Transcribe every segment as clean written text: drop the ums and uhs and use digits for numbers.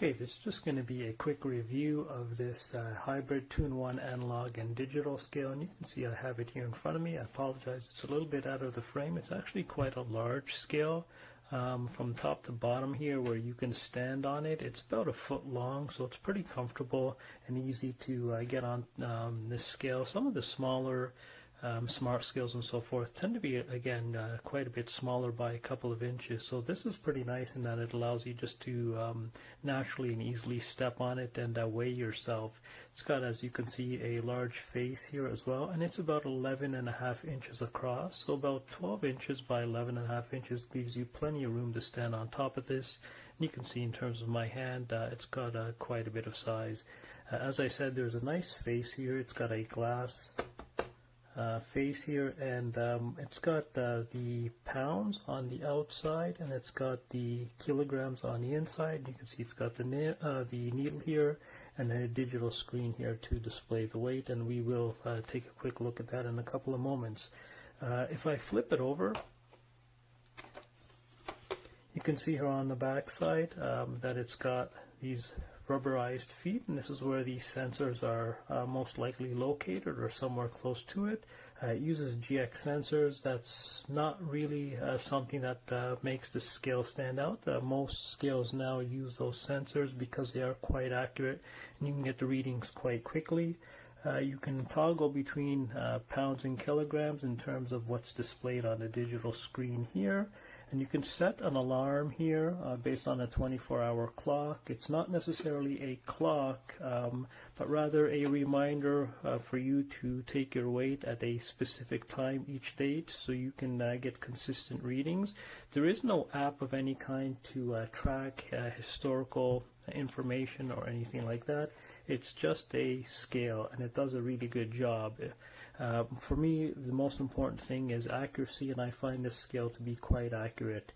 Okay, this is just going to be a quick review of this hybrid 2-in-1 analog and digital scale, and you can see I have it here in front of me. I apologize, it's a little bit out of the frame. It's actually quite a large scale. From top to bottom here where you can stand on it, it's about a foot long, so it's pretty comfortable and easy to get on this scale. Some of the smaller smart scales and so forth tend to be, again, quite a bit smaller by a couple of inches. So this is pretty nice in that it allows you just to naturally and easily step on it and weigh yourself. It's got, as you can see, a large face here as well, and it's about 11.5 inches across. So about 12 inches by 11.5 inches gives you plenty of room to stand on top of this. And you can see in terms of my hand, it's got quite a bit of size. As I said, there's a nice face here. It's got a glass face here, and it's got the pounds on the outside, and it's got the kilograms on the inside. You can see it's got the needle here and then a digital screen here to display the weight, and we will take a quick look at that in a couple of moments. If I flip it over, you can see here on the back side that it's got these rubberized feet, and this is where the sensors are most likely located, or somewhere close to it. It uses GX sensors. That's not really something that makes this scale stand out. Most scales now use those sensors because they are quite accurate and you can get the readings quite quickly. You can toggle between pounds and kilograms in terms of what's displayed on the digital screen here. And you can set an alarm here based on a 24-hour clock. It's not necessarily a clock, but rather a reminder for you to take your weight at a specific time each day so you can get consistent readings. There is no app of any kind to track historical information or anything like that. It's just a scale, and it does a really good job. For me, the most important thing is accuracy, and I find this scale to be quite accurate.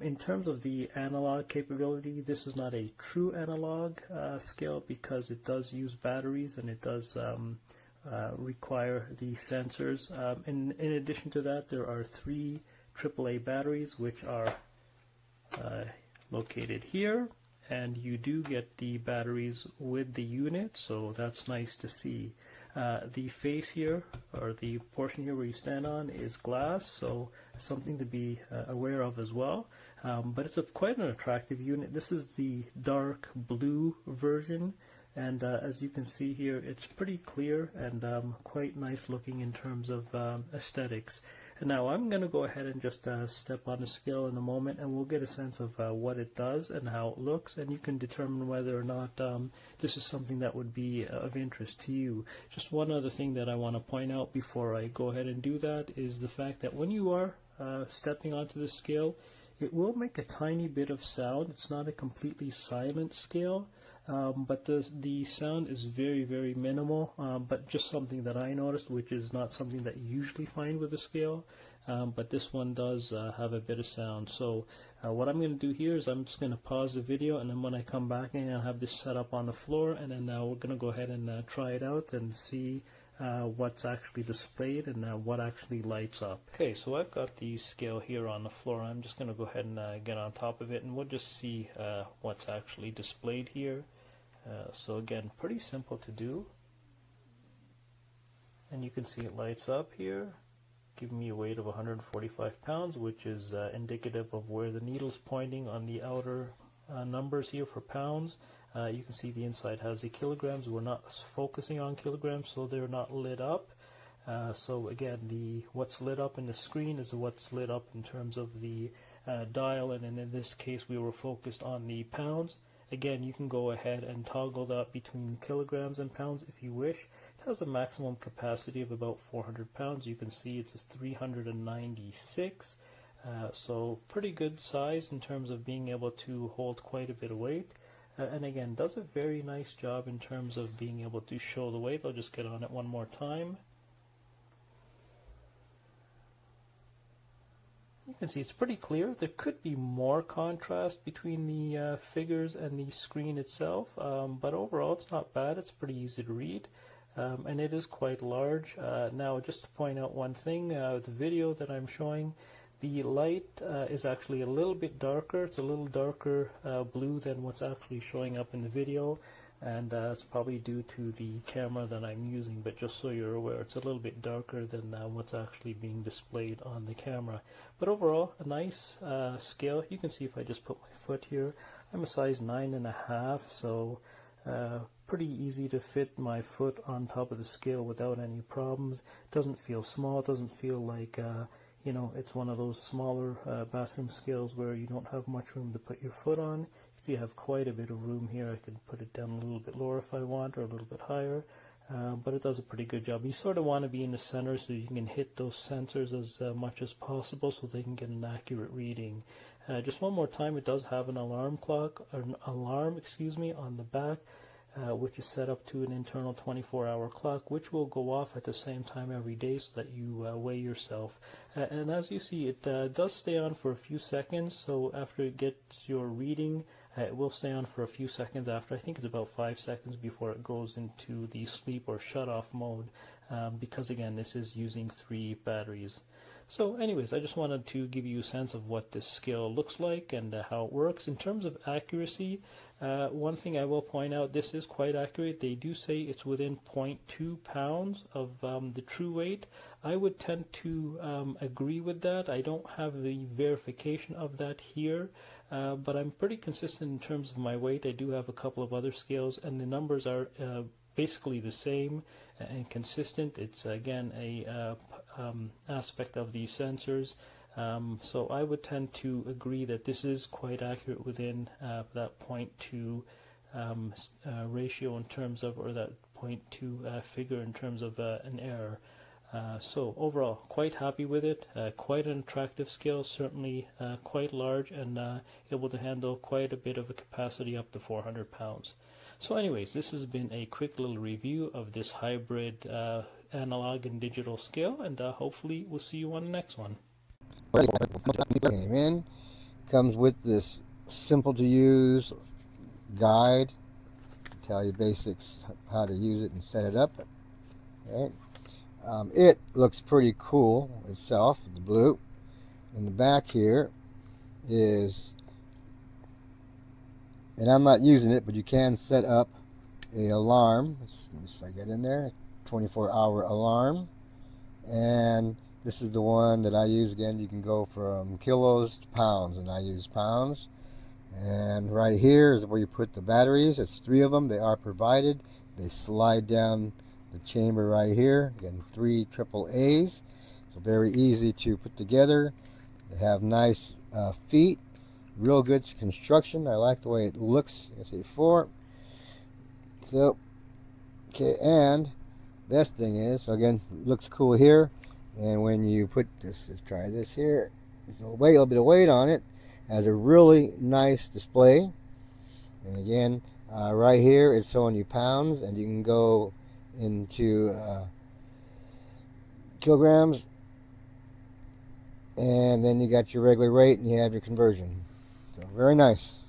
In terms of the analog capability, this is not a true analog scale because it does use batteries and it does require the sensors. In addition to that, there are 3 AAA batteries which are located here, and you do get the batteries with the unit, so that's nice to see. The face here, or the portion here where you stand on, is glass, so something to be aware of as well. But it's quite an attractive unit. This is the dark blue version, and as you can see here, it's pretty clear and quite nice looking in terms of aesthetics. And now I'm going to go ahead and just step on the scale in a moment, and we'll get a sense of what it does and how it looks, and you can determine whether or not this is something that would be of interest to you. Just one other thing that I want to point out before I go ahead and do that is the fact that when you are stepping onto the scale, it will make a tiny bit of sound. It's not a completely silent scale, but the sound is very, very minimal, but just something that I noticed, which is not something that you usually find with a scale, but this one does have a bit of sound. So what I'm going to do here is I'm just going to pause the video, and then when I come back in, I'll have this set up on the floor, and then we're going to go ahead and try it out and see what's actually displayed and what actually lights up. Okay, so I've got the scale here on the floor. I'm just going to go ahead and get on top of it, and we'll just see what's actually displayed here. So again, pretty simple to do, and you can see it lights up here, giving me a weight of 145 pounds, which is indicative of where the needle's pointing on the outer numbers here for pounds. You can see the inside has the kilograms. We're not focusing on kilograms, so they're not lit up. So again, what's lit up in the screen is what's lit up in terms of the dial, and in this case we were focused on the pounds. Again, you can go ahead and toggle that between kilograms and pounds if you wish. It has a maximum capacity of about 400 pounds. You can see it's 396, so pretty good size in terms of being able to hold quite a bit of weight. And again, does a very nice job in terms of being able to show the weight. I'll just get on it one more time. You can see it's pretty clear. There could be more contrast between the figures and the screen itself, but overall it's not bad. It's pretty easy to read, and it is quite large. Now, just to point out one thing, the video that I'm showing, The light is actually a little bit darker. It's a little darker blue than what's actually showing up in the video, and it's probably due to the camera that I'm using, but just so you're aware, it's a little bit darker than what's actually being displayed on the camera. But overall, a nice scale. You can see if I just put my foot here, I'm a size 9.5, so pretty easy to fit my foot on top of the scale without any problems. It doesn't feel small. It doesn't feel like you know, it's one of those smaller bathroom scales where you don't have much room to put your foot on. You can see I have quite a bit of room here. I can put it down a little bit lower if I want, or a little bit higher, but it does a pretty good job. You sort of want to be in the center so you can hit those sensors as much as possible so they can get an accurate reading. Just one more time, it does have an alarm clock, or an alarm, excuse me, on the back, which is set up to an internal 24-hour clock, which will go off at the same time every day so that you weigh yourself. And as you see, it does stay on for a few seconds, so after it gets your reading, it will stay on for a few seconds after. I think it's about 5 seconds before it goes into the sleep or shut-off mode, because again, this is using 3 batteries. So anyways, I just wanted to give you a sense of what this scale looks like and how it works. In terms of accuracy, one thing I will point out, this is quite accurate. They do say it's within 0.2 pounds of the true weight. I would tend to agree with that. I don't have the verification of that here, but I'm pretty consistent in terms of my weight. I do have a couple of other scales, and the numbers are basically the same and consistent. It's again a aspect of these sensors, so I would tend to agree that this is quite accurate within that 0.2 ratio in terms of, or that 0.2 figure in terms of an error. So overall, quite happy with it. Quite an attractive scale, certainly quite large, and able to handle quite a bit of a capacity, up to 400 pounds. So anyways, this has been a quick little review of this hybrid analog and digital scale, and hopefully we'll see you on the next one. Came in, comes with this simple to use guide, tell you basics how to use it and set it up. Okay. It looks pretty cool itself, the blue. In the back here is, and I'm not using it, but you can set up a alarm. Let's see if I get in there, 24-hour alarm. And this is the one that I use. Again, you can go from kilos to pounds, and I use pounds. And right here is where you put the batteries. It's 3 of them. They are provided. They slide down the chamber right here. Again, 3 AAAs. So very easy to put together. They have nice feet. Real good construction. I like the way it looks. I say 4. So, okay, and best thing is, so again, looks cool here. And when you put this, let's try this here. There's a little bit of weight on it. Has a really nice display. And again, right here, it's showing you pounds, and you can go into kilograms. And then you got your regular rate, and you have your conversion. So very nice.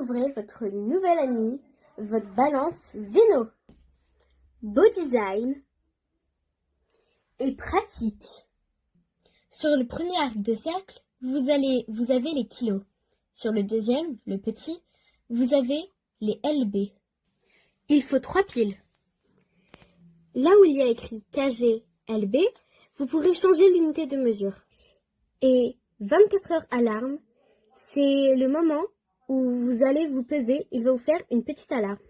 découvrez votre nouvel ami, votre balance ZENO. Beau design et pratique. Sur le premier arc de cercle, vous avez les kilos. Sur le deuxième, le petit, vous avez les LB. Il faut 3 piles. Là où il y a écrit KG LB, vous pourrez changer l'unité de mesure. Et 24 heures alarme, c'est le moment où vous allez vous peser, il va vous faire une petite alarme.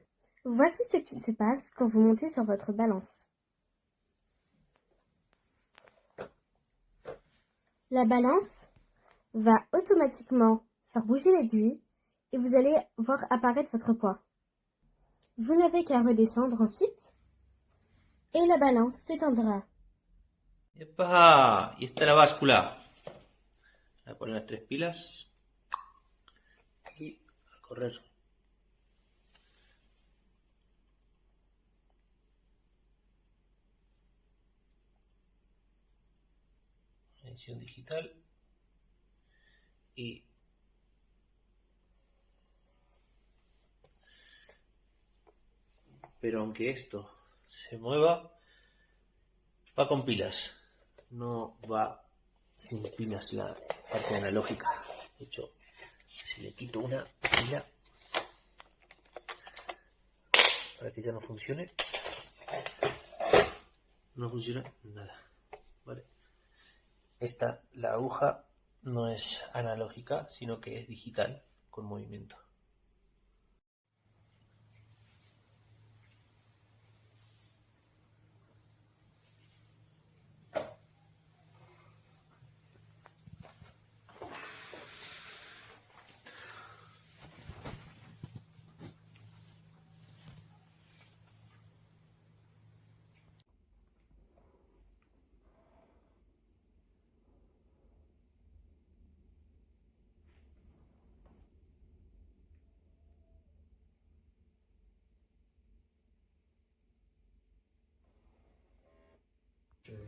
Voici ce qui se passe quand vous montez sur votre balance. La balance va automatiquement faire bouger l'aiguille et vous allez voir apparaître votre poids. Vous n'avez qu'à redescendre ensuite et la balance s'éteindra. ¡Epa! Y está la báscula. Voy a poner las 3 pilas y a correr. Edición digital y pero aunque esto se mueva, va con pilas, no va sin pilas la parte analógica. De hecho, si le quito una pila para que ya no funcione, no funciona nada. ¿Vale? La aguja no es analógica, sino que es digital con movimiento.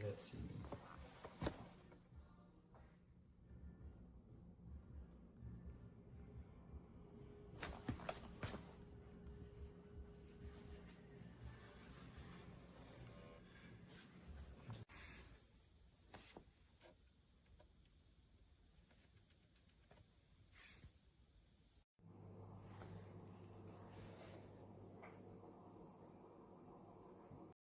Let's see.